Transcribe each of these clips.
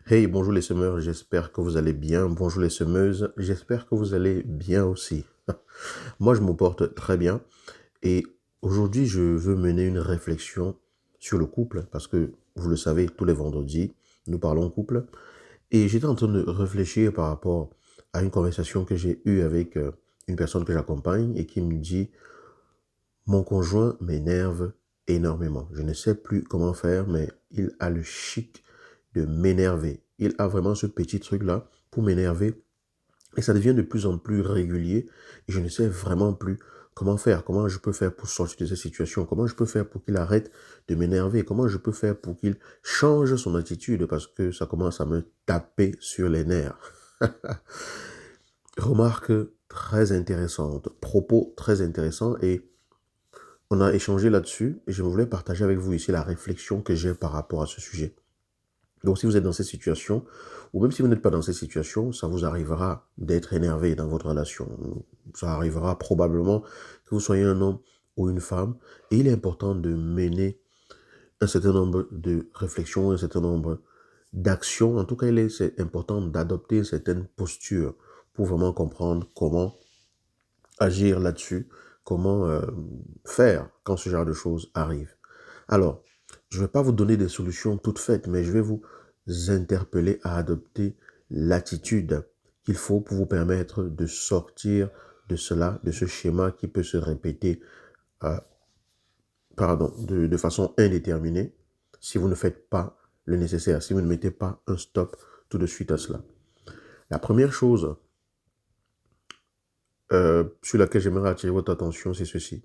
Hey, bonjour les semeurs, j'espère que vous allez bien. Bonjour les semeuses, j'espère que vous allez bien aussi. Moi, je me porte très bien et aujourd'hui, je veux mener une réflexion sur le couple parce que, vous le savez, tous les vendredis, nous parlons couple et j'étais en train de réfléchir par rapport à une conversation que j'ai eue avec une personne que j'accompagne et qui me dit, mon conjoint m'énerve énormément. Je ne sais plus comment faire, mais il a le chic de m'énerver. Il a vraiment ce petit truc-là pour m'énerver et ça devient de plus en plus régulier et je ne sais vraiment plus comment faire, comment je peux faire pour sortir de cette situation, comment je peux faire pour qu'il arrête de m'énerver, comment je peux faire pour qu'il change son attitude parce que ça commence à me taper sur les nerfs. Remarque très intéressante, propos très intéressants et on a échangé là-dessus et je voulais partager avec vous ici la réflexion que j'ai par rapport à ce sujet. Donc, si vous êtes dans cette situation, ou même si vous n'êtes pas dans cette situation, ça vous arrivera d'être énervé dans votre relation. Ça arrivera probablement que vous soyez un homme ou une femme. Et il est important de mener un certain nombre de réflexions, un certain nombre d'actions. En tout cas, c'est important d'adopter une certaine posture pour vraiment comprendre comment agir là-dessus, comment faire quand ce genre de choses arrive. Alors, je ne vais pas vous donner des solutions toutes faites, mais je vais vous interpeller à adopter l'attitude qu'il faut pour vous permettre de sortir de cela, de ce schéma qui peut se répéter euh, de façon indéterminée si vous ne faites pas le nécessaire, si vous ne mettez pas un stop tout de suite à cela. La première chose sur laquelle j'aimerais attirer votre attention, c'est ceci.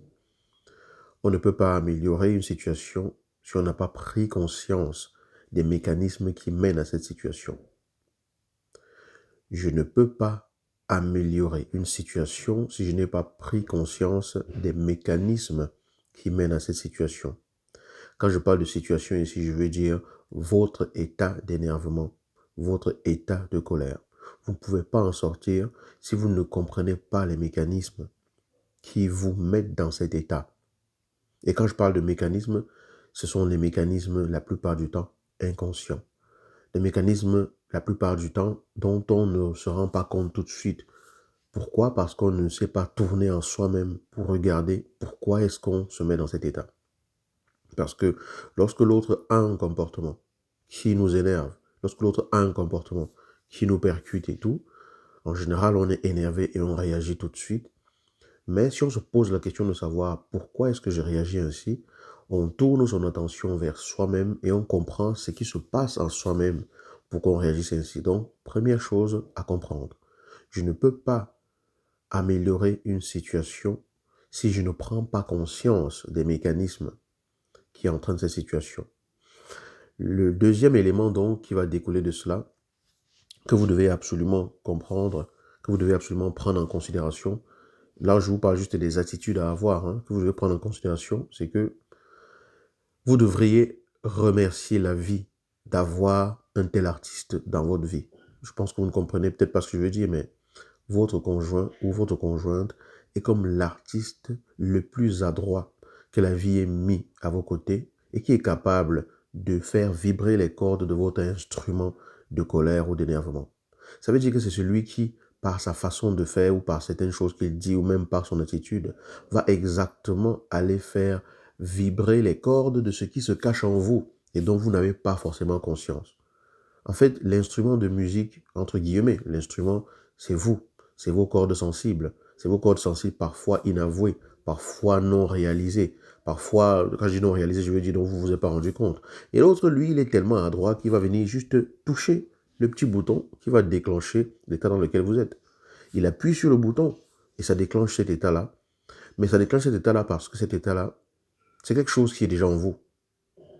On ne peut pas améliorer une situation si on n'a pas pris conscience des mécanismes qui mènent à cette situation. Je ne peux pas améliorer une situation si je n'ai pas pris conscience des mécanismes qui mènent à cette situation. Quand je parle de situation ici, je veux dire votre état d'énervement, votre état de colère. Vous ne pouvez pas en sortir si vous ne comprenez pas les mécanismes qui vous mettent dans cet état. Et quand je parle de mécanismes, ce sont les mécanismes, la plupart du temps, inconscients. Des mécanismes, la plupart du temps, dont on ne se rend pas compte tout de suite. Pourquoi? Parce qu'on ne sait pas tourner en soi-même pour regarder pourquoi est-ce qu'on se met dans cet état. Parce que lorsque l'autre a un comportement qui nous énerve, lorsque l'autre a un comportement qui nous percute et tout, en général, on est énervé et on réagit tout de suite. Mais si on se pose la question de savoir pourquoi est-ce que je réagis ainsi, on tourne son attention vers soi-même et on comprend ce qui se passe en soi-même pour qu'on réagisse ainsi. Donc, première chose à comprendre, je ne peux pas améliorer une situation si je ne prends pas conscience des mécanismes qui entraînent cette situation. Le deuxième élément donc qui va découler de cela, que vous devez absolument comprendre, que vous devez absolument prendre en considération, là je vous parle juste des attitudes à avoir, que vous devez prendre en considération, c'est que vous devriez remercier la vie d'avoir un tel artiste dans votre vie. Je pense que vous ne comprenez peut-être pas ce que je veux dire, mais votre conjoint ou votre conjointe est comme l'artiste le plus adroit que la vie ait mis à vos côtés et qui est capable de faire vibrer les cordes de votre instrument de colère ou d'énervement. Ça veut dire que c'est celui qui, par sa façon de faire ou par certaines choses qu'il dit ou même par son attitude, va exactement aller faire vibrer les cordes de ce qui se cache en vous et dont vous n'avez pas forcément conscience. En fait, l'instrument de musique, entre guillemets, l'instrument, c'est vous, c'est vos cordes sensibles. C'est vos cordes sensibles parfois inavouées, parfois non réalisées. Parfois, quand je dis non réalisées, je veux dire dont vous ne vous êtes pas rendu compte. Et l'autre, lui, il est tellement adroit qu'il va venir juste toucher le petit bouton qui va déclencher l'état dans lequel vous êtes. Il appuie sur le bouton et ça déclenche cet état-là. Mais ça déclenche cet état-là parce que cet état-là, c'est quelque chose qui est déjà en vous.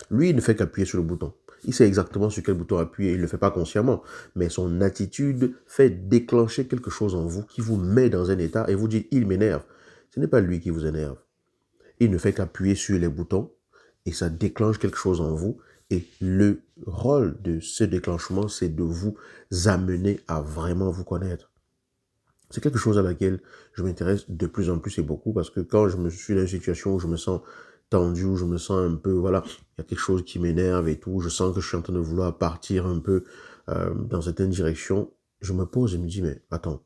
Lui, il ne fait qu'appuyer sur le bouton. Il sait exactement sur quel bouton appuyer, il ne le fait pas consciemment. Mais son attitude fait déclencher quelque chose en vous qui vous met dans un état et vous dit, il m'énerve. Ce n'est pas lui qui vous énerve. Il ne fait qu'appuyer sur les boutons et ça déclenche quelque chose en vous. Et le rôle de ce déclenchement, c'est de vous amener à vraiment vous connaître. C'est quelque chose à laquelle je m'intéresse de plus en plus et beaucoup parce que quand je me suis dans une situation où je me sens tendu, où je me sens un peu, voilà, il y a quelque chose qui m'énerve et tout, je sens que je suis en train de vouloir partir un peu dans certaines directions, je me pose et me dis, mais attends,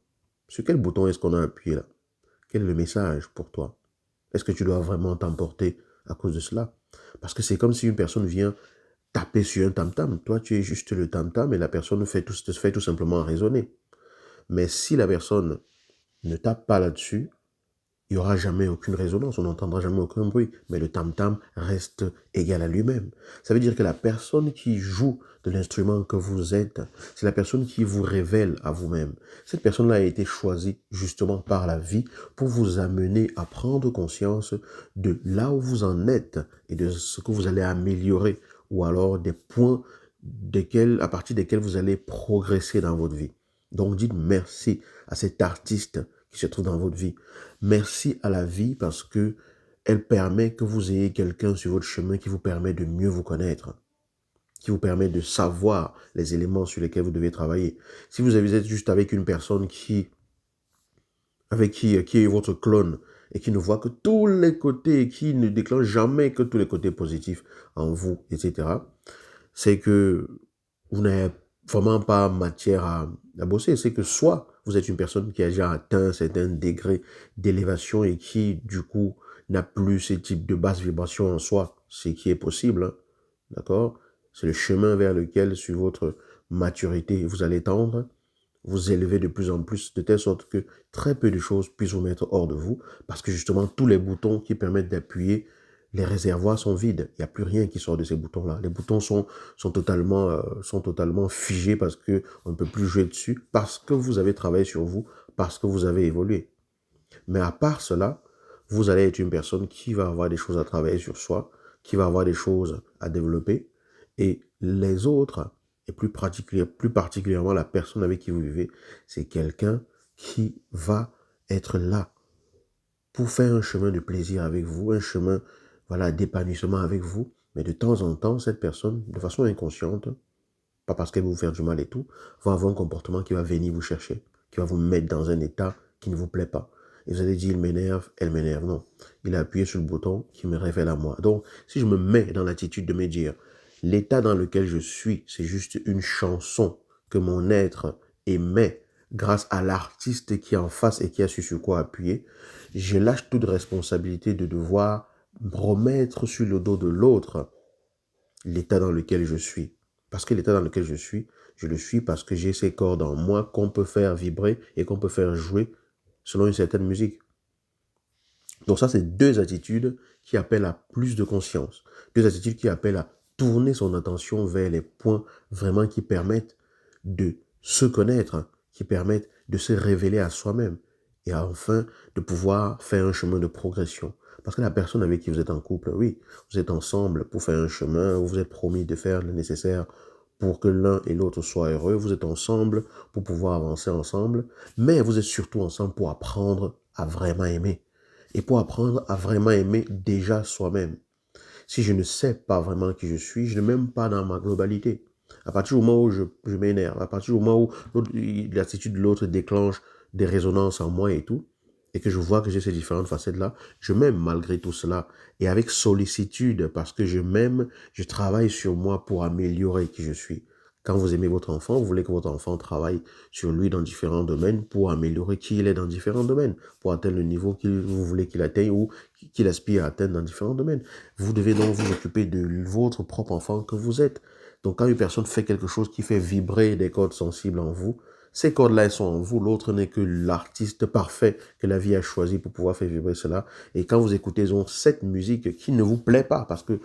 sur quel bouton est-ce qu'on a appuyé là? Quel est le message pour toi? Est-ce que tu dois vraiment t'emporter à cause de cela? Parce que c'est comme si une personne vient taper sur un tam-tam. Toi, tu es juste le tam-tam et la personne te fait tout simplement raisonner. Mais si la personne ne tape pas là-dessus, il n'y aura jamais aucune résonance, on n'entendra jamais aucun bruit. Mais le tam-tam reste égal à lui-même. Ça veut dire que la personne qui joue de l'instrument que vous êtes, c'est la personne qui vous révèle à vous-même. Cette personne-là a été choisie justement par la vie pour vous amener à prendre conscience de là où vous en êtes et de ce que vous allez améliorer ou alors des points à partir desquels vous allez progresser dans votre vie. Donc dites merci à cet artiste qui se trouve dans votre vie. Merci à la vie parce que elle permet que vous ayez quelqu'un sur votre chemin qui vous permet de mieux vous connaître, qui vous permet de savoir les éléments sur lesquels vous devez travailler. Si vous êtes juste avec une personne qui est votre clone et qui ne voit que tous les côtés, qui ne déclenche jamais que tous les côtés positifs en vous, etc., c'est que vous n'avez vraiment pas matière à bosser. C'est que soit vous êtes une personne qui a déjà atteint un certain degré d'élévation et qui, du coup, n'a plus ce type de basse vibration en soi, ce qui est possible, hein, d'accord? C'est le chemin vers lequel, sur votre maturité, vous allez tendre, vous élever de plus en plus, de telle sorte que très peu de choses puissent vous mettre hors de vous, parce que justement, tous les boutons qui permettent d'appuyer, les réservoirs sont vides. Il n'y a plus rien qui sort de ces boutons-là. Les boutons sont totalement figés parce qu'on ne peut plus jouer dessus, parce que vous avez travaillé sur vous, parce que vous avez évolué. Mais à part cela, vous allez être une personne qui va avoir des choses à travailler sur soi, qui va avoir des choses à développer, et les autres, et plus particulièrement la personne avec qui vous vivez, c'est quelqu'un qui va être là pour faire un chemin de plaisir avec vous, un chemin voilà, d'épanouissement avec vous. Mais de temps en temps, cette personne, de façon inconsciente, pas parce qu'elle va vous faire du mal et tout, va avoir un comportement qui va venir vous chercher, qui va vous mettre dans un état qui ne vous plaît pas. Et vous allez dire, il m'énerve, elle m'énerve. Non, il a appuyé sur le bouton qui me révèle à moi. Donc, si je me mets dans l'attitude de me dire, l'état dans lequel je suis, c'est juste une chanson que mon être émet grâce à l'artiste qui est en face et qui a su sur quoi appuyer, je lâche toute responsabilité de devoir remettre sur le dos de l'autre l'état dans lequel je suis. Parce que l'état dans lequel je le suis parce que j'ai ces cordes en moi qu'on peut faire vibrer et qu'on peut faire jouer selon une certaine musique. Donc ça, c'est deux attitudes qui appellent à plus de conscience. Deux attitudes qui appellent à tourner son attention vers les points vraiment qui permettent de se connaître, qui permettent de se révéler à soi-même et enfin de pouvoir faire un chemin de progression. Parce que la personne avec qui vous êtes en couple, oui, vous êtes ensemble pour faire un chemin, vous vous êtes promis de faire le nécessaire pour que l'un et l'autre soient heureux, vous êtes ensemble pour pouvoir avancer ensemble, mais vous êtes surtout ensemble pour apprendre à vraiment aimer et pour apprendre à vraiment aimer déjà soi-même. Si je ne sais pas vraiment qui je suis, je ne m'aime pas dans ma globalité. À partir du moment où je m'énerve, à partir du moment où l'attitude de l'autre déclenche des résonances en moi et tout, et que je vois que j'ai ces différentes facettes-là, je m'aime malgré tout cela. Et avec sollicitude, parce que je m'aime, je travaille sur moi pour améliorer qui je suis. Quand vous aimez votre enfant, vous voulez que votre enfant travaille sur lui dans différents domaines pour améliorer qui il est dans différents domaines, pour atteindre le niveau que vous voulez qu'il atteigne ou qu'il aspire à atteindre dans différents domaines. Vous devez donc vous occuper de votre propre enfant que vous êtes. Donc quand une personne fait quelque chose qui fait vibrer des cordes sensibles en vous, ces cordes-là, elles sont en vous. L'autre n'est que l'artiste parfait que la vie a choisi pour pouvoir faire vibrer cela. Et quand vous écoutez donc cette musique qui ne vous plaît pas, parce que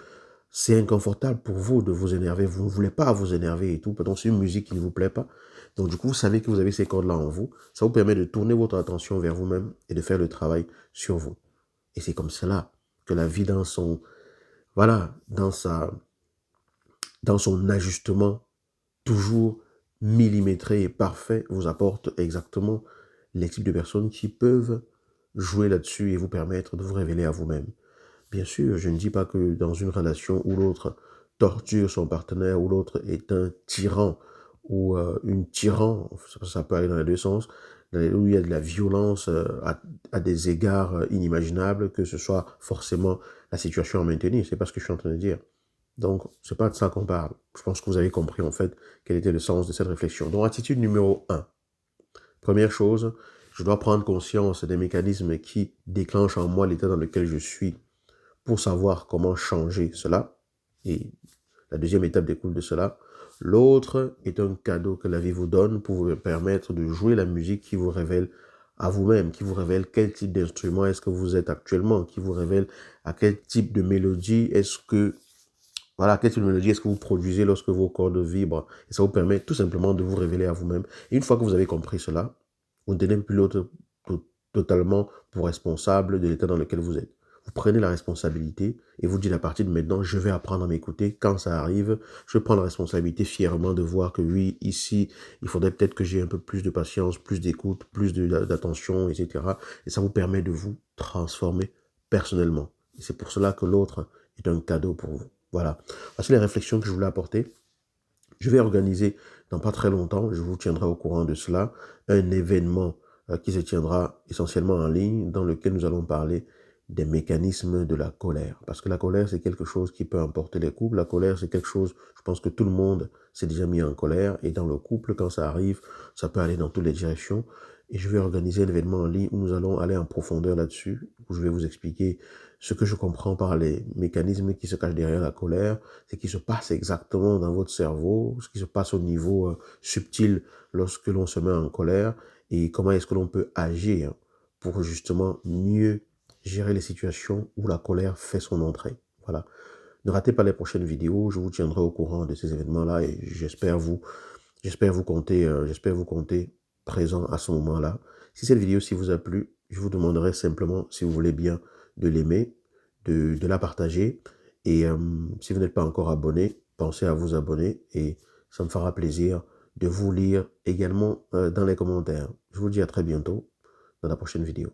c'est inconfortable pour vous de vous énerver, vous ne voulez pas vous énerver et tout, donc c'est une musique qui ne vous plaît pas. Donc du coup, vous savez que vous avez ces cordes-là en vous. Ça vous permet de tourner votre attention vers vous-même et de faire le travail sur vous. Et c'est comme cela que la vie dans son, voilà, dans son ajustement toujours millimétré et parfait vous apporte exactement les types de personnes qui peuvent jouer là-dessus et vous permettre de vous révéler à vous-même. Bien sûr, je ne dis pas que dans une relation où l'autre torture son partenaire, où l'autre est un tyran ou une tyran, ça peut aller dans les deux sens, où il y a de la violence à des égards inimaginables, que ce soit forcément la situation à maintenir. C'est pas ce que je suis en train de dire. Donc, c'est pas de ça qu'on parle. Je pense que vous avez compris, en fait, quel était le sens de cette réflexion. Donc, attitude numéro 1. Première chose, je dois prendre conscience des mécanismes qui déclenchent en moi l'état dans lequel je suis pour savoir comment changer cela. Et la deuxième étape découle de cela. L'autre est un cadeau que la vie vous donne pour vous permettre de jouer la musique qui vous révèle à vous-même, qui vous révèle quel type d'instrument est-ce que vous êtes actuellement, qui vous révèle à quel type de mélodie est-ce que voilà, quelle mélodie est-ce que vous produisez lorsque vos cordes vibrent. Et ça vous permet tout simplement de vous révéler à vous-même. Et une fois que vous avez compris cela, vous ne tenez plus l'autre totalement pour responsable de l'état dans lequel vous êtes. Vous prenez la responsabilité et vous dites à partir de maintenant, je vais apprendre à m'écouter. Quand ça arrive, je prends la responsabilité fièrement de voir que oui, ici, il faudrait peut-être que j'ai un peu plus de patience, plus d'écoute, plus d'attention, etc. Et ça vous permet de vous transformer personnellement. Et c'est pour cela que l'autre est un cadeau pour vous. Voilà. Voici les réflexions que je voulais apporter. Je vais organiser dans pas très longtemps, je vous tiendrai au courant de cela, un événement qui se tiendra essentiellement en ligne dans lequel nous allons parler des mécanismes de la colère. Parce que la colère, c'est quelque chose qui peut emporter les couples. La colère, c'est quelque chose, je pense que tout le monde s'est déjà mis en colère. Et dans le couple, quand ça arrive, ça peut aller dans toutes les directions. Et je vais organiser un événement en ligne où nous allons aller en profondeur là-dessus, où je vais vous expliquer ce que je comprends par les mécanismes qui se cachent derrière la colère, ce qui se passe exactement dans votre cerveau, ce qui se passe au niveau subtil lorsque l'on se met en colère et comment est-ce que l'on peut agir pour justement mieux gérer les situations où la colère fait son entrée. Voilà. Ne ratez pas les prochaines vidéos, je vous tiendrai au courant de ces événements-là et j'espère vous compter présent à ce moment-là. Si cette vidéo-ci vous a plu, je vous demanderai simplement, si vous voulez bien, de l'aimer, de la partager. Et si vous n'êtes pas encore abonné, pensez à vous abonner et ça me fera plaisir de vous lire également dans les commentaires. Je vous dis à très bientôt dans la prochaine vidéo.